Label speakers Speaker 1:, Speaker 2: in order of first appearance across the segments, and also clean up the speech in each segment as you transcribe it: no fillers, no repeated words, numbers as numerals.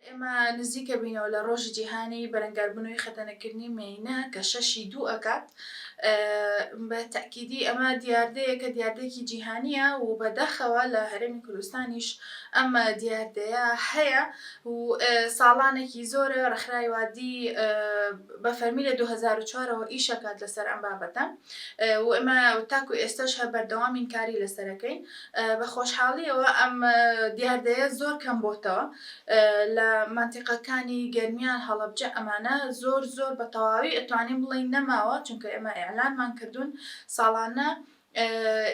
Speaker 1: ئێمە نزیکە بینەوە لە ڕۆژی جیهانی بەرەنگاربوونەوەی خەتەنەکردنی مێینە کە 6.2 ئەکات. بە تەکیدی ئەمە دیاردەیە کە دیاردەیەکی جیهانیە و بەدەخەوە لە هەرێمی کوردستانیش ئەم دیاردەیە هەیە و ساڵانێکی زۆرە ڕێکخراوی وادی بە فەرمی لە 2004ەوە ئیشەکات لەسەر ئەم بابەتە و ئێمە تاکو ئێستاش هە بەردەوامین کاری لەسەرەکەین. بە خۆشحاڵیەوە ئەم دیاردەیە زۆر کەم بۆتەوە لە مانتیقەکانی گەرمیان هەڵەبجە ئەمانە زۆر بە تەواوی ئەتوانین بڵێین نەماوە چونکە ئێمە ئێعلانمان کردوون ساڵانە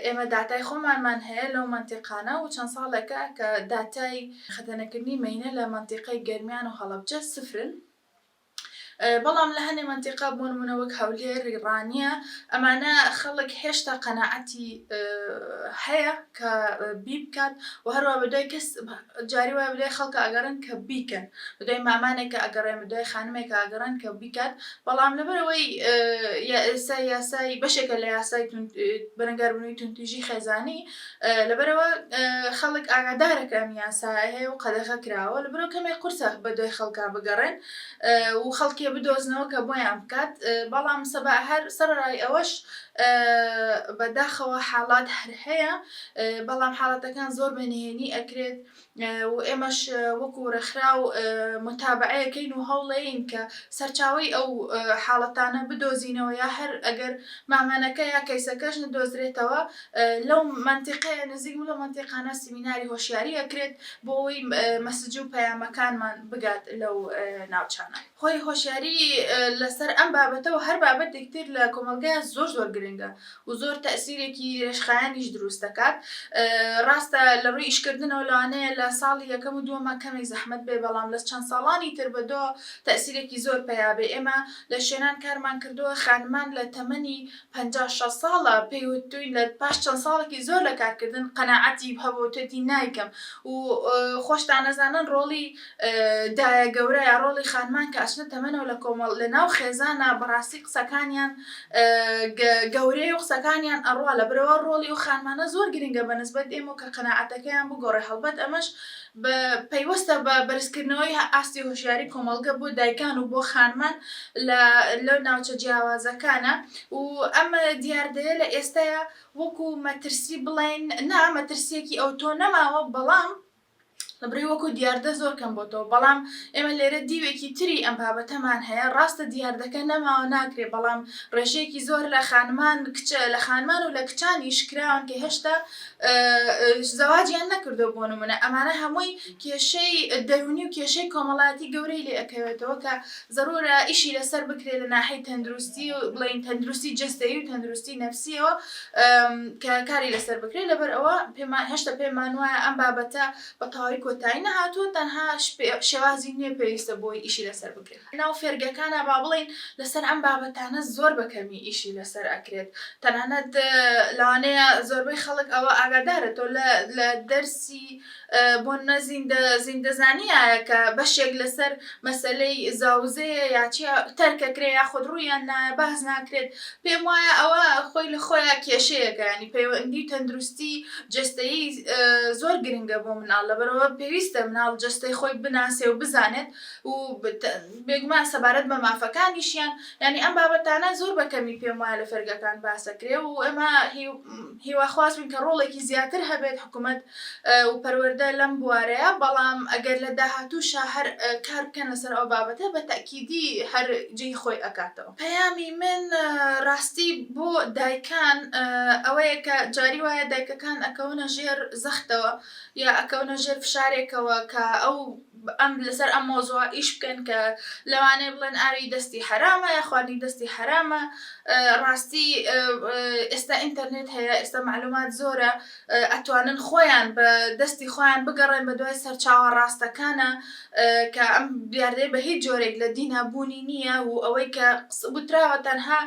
Speaker 1: ئێمە داتای خۆمانمان هەیە لەو مانتیقانە و چەند ساڵێکە کە داتای خەتەنەکردنی مێینە لە مانتیقەی گەرمیان و هەڵەبجە سفرن. بەڵام لە هەندێک مانتیقا بۆ نمونە وەک هەولێر، ڕێڕانیە ئەمانە خەڵک هێشتا قەناعەتی هەیە کە بی بکات و هەروە بەدوای کەس جاری وایە بەدوای خەڵکە ئەگەڕن کە بیکەن، بەدوای مامانێکە ئەگەڕێن، بەدوای خانمێکە ئەگەڕێن کە بیکات. بەڵام لەبەرەوەی یاسای بەشێکە لە یاسای بەرەنگاربوونەوەی توندوتیژی خێزانی لەبەرەوە خەڵک ئاگادارەکە ئەم یاسایە هەیە و قەدەغە کراوە لەبەرەوە کەمێک قورسە بەدوای خەڵکا بگەڕێن و خەڵکی بدۆزنەوە کە بۆیان بکات. بەڵام سەبا هەر سەرڕای ئەوەش بەداخەوە حاڵات هەر هەیە، بەڵام حاڵەتەکان زۆر بەنهێنی ئەکرێت و ئێمەش وەکو ڕێکخراو متابعەیەکەین و هەوڵەیەین کە سەرچاوەی ئەو حاڵەتانە بدۆزینەوە یا هەر ئەگەر مامانەکە یا کەیسەکەش نەدۆزرێتەوە لەو مانتیقەیە نزیک و لەو مانتیقانە سیمیناری هۆشیاری ئەکرێت بۆ ئەوەی مەسج و پەیامەکانمان بگات لەو ناوچانە. خۆی هۆشیاری لەسەر ئەم بابەتەوە هەر بابەتێک تر لە کۆمەلگایە زۆر گرنگە و زۆر تەئسیرێکی رێشخایانیش دروست دەکات. ڕاستە لە ڕووی ئیشکردنەوە لەوانەیە لە ساڵی یەکەم و دووەمە کەمێک زەحمەت بێ، بەڵام لە چەند ساڵانی تر بەدۆ تەئسیرێکی زۆر پەیابێ. ئێمە لە شوێنان کارمان کردووە خانمان لە تەمەنی 56 ساڵە پێیوتوین لە پاش چەند ساڵێکی زۆر لە کارکردن قەناعەتی هەبووتێتی نایکەم و خۆشتان نەزانن ڕۆڵی دایە گەورەیە ڕۆڵی خانمان کە ئەچنە تەمەنەوە لە کۆمەڵ لە ناو خێزانە بەڕاستی قسەکانیان گەورەی و قسەکانیان ئەڕوا لەبەرەوە ڕۆڵی و خانمانە زۆر گرنگە بەنسبەت ئێمە کە قەناعەتەکەیان بگۆڕێ. هەڵبەت ئەمەش پەیوەستە بە بەرزکردنەوەی ئاستی هۆشیاری کۆمەڵگە بۆ دایکان و بۆ خانمان لەو ناوچە جیاوازەکانە و ئەم دیاردەیە لە ئێستاە وەکو مەترسی بڵێن نا مەترسیەکی ئەو تۆ نەماوە، بەڵام لەبرەی وەکو دیاردە زۆر کەم بۆتەوە. بەڵام ئێمە لێرە دیوێکی تری ئەم بابەتەمان هەیە. ڕاستە دیاردەکە نەماوە ناکرێ، بەڵام ڕێژەیەکی زۆر لە خانمان لە خانمان و لە کچانیش کراون کە هێشتا زەواجیان نەکردو. بۆ نمونە ئەمانە هەمووی کێشەی دەرونی و کێشەی کۆمەڵایەتی گەورەی لێ ئەکەوێتەوە کە زەرورە ئیشی لەسەر بکرێت لە ناحەی تەندروستی و بڵین تەندروستی جەستەیی و تەندروستی نەفسیەوە کە کاری لەسەر بکرێت. لەبەر ئەوە هێشتا پێمان وایە ئەم بابەتە بە تەواوی کۆتایی نەهاتووە، تەنها شێوازی نوێ پێویستە بۆی ئیشی لەسەر بکرێت. ناو فێرگەکانە با بڵین لەسەر ئەم بابەتانە زۆر بەکەمی ئیشی لەسەر ئەکرێت. تەنانەت لەوانەیە زۆربەی خەڵک ئەوە ئاگادارێتەوە لە دەرسی بۆ زیندەزانیایە کە بەشێک لەسەر مەسەلەی زاوزەیە یا چیە تەرکەکرێ یا خودڕوویان نایە باز ناکرێت. پێم وایە ئەوە خۆی لە خۆیان کێشەیەکە، ینی پەیوەندی تەندروستی جەستەیی زۆر گرنگە بۆ مناڵ، لەبەرەوە پێویستە مناڵ جەستەی خۆی بناسێ و بزانێت و بێگومان سەبارەت بە مافەکانیشیان. ینی ئەم بابەتانە زۆر بەکەمی پێم وایە لە فێرگەکان باسەکرێ و ئێمە هیواخوازبین کە ڕۆڵێکی زیاتر هەبێت حکوومەت و پەروەردە لەم بوارەیە. بەڵام ئەگەر لە داهاتووشە هەر کار بکەن لەسەر ئەو بابەتە بە تەکیدی هەر جێی خۆی ئەکاتەوە. پەیامی من ڕاستی بۆ دایکان ئەوەیە کە جاری وایە دایکەکان ئەکەونە ژێر زەختەوە یا ئەکەونە ژێر فشارێکەوە کە لەسەر ئەم مۆزوع ئیش بکەن کە لەوانەیە بڵێن ئاوی دەستی حرامە یا خواردنی دەستی حرامە. ڕاستی ئێستا ئینتەرنێت هەیە، ئێستا معلومات زۆرە، ئەتوانن خۆیان بە دەستی خۆیان بگەڕێن بە دوای سەرچاوە ڕاستەکانە کە ئەم دیاردەیە بە هیچ جۆرێک لە دینە بوونی نییە و ئەوەی کە وتراوە تەنها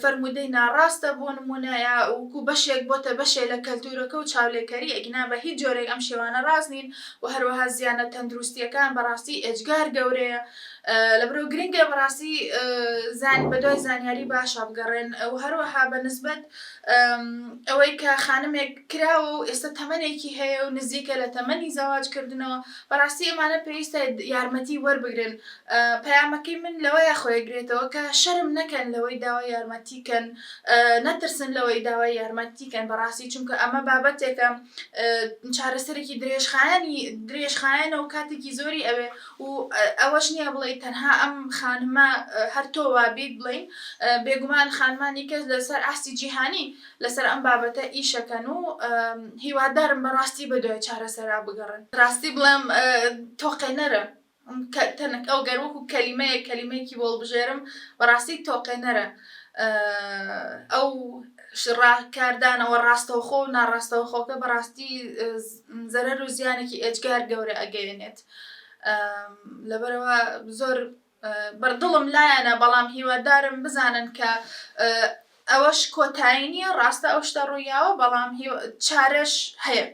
Speaker 1: فەرمودەی ناڕاستە بۆ نمونە یا وەکو بەشێک بۆتە بەشێک لە کەلتورەکە و چاولێکەری ئەگنا بە هیچ جۆرێک ئەم شێوانە ڕاست نین و هەروەها زیانە تەندروستیەکان بەڕاستی ئێجگار گەورەیە. لەبەرەوە گرنگە بەڕاستی بە دوای زانیاری باشە بگەڕێن و هەروەها بەنسبەت ئەوەی کە خانمێک کراوە و ئێستا تەمەنێکی هەیە و نزیکە لە تەمەنی زەواجکردنەوە بەڕاستی ئەمانە پێویستە یارمەتی وەربگرن. پەیامەکەی من لەوەیە خۆیگرێتەوە کە شەرم نەکەن لەوەی داوای یارمەتیکەن، نەترسن لەوەی داوای یارمەتیکەن بەڕاستی، چونکە ئەمە بابەتێکە چارەسەرێکی درێژخایەنە و کاتێکی زۆری ئەوێ و ئەوەش نییە بڵێ تەنها ئەم خانمە هەر تۆ وابیت بڵین، بێگومان خانمانی کەس لەسەر ئاستی جیهانی لەسەر ئەم بابەتە ئیشەکەن و هیوادارم بەڕاستی بە دوای چارەسەرا بگەڕن. ڕاستی بڵێم تۆقێنەرە ئەو گەروەکو کەلیمەیەکی بۆ بژێرم بەڕاستی تۆقێنەرە ئەو ڕاکاردانەوە ڕاستەوخۆ و ناڕاستەوخۆکە بەڕاستی زەرەر و زیانێکی ئێجگار گەورە ئەگەیەنێت. لەبەرەوە زۆر بەردڵم لایەنە، بەڵام هیوادارم بزانن کە ئەوەش کۆتایی نییە، ڕاستە ئەو شتە ڕوویاوە، بەڵام چارەش هەیە.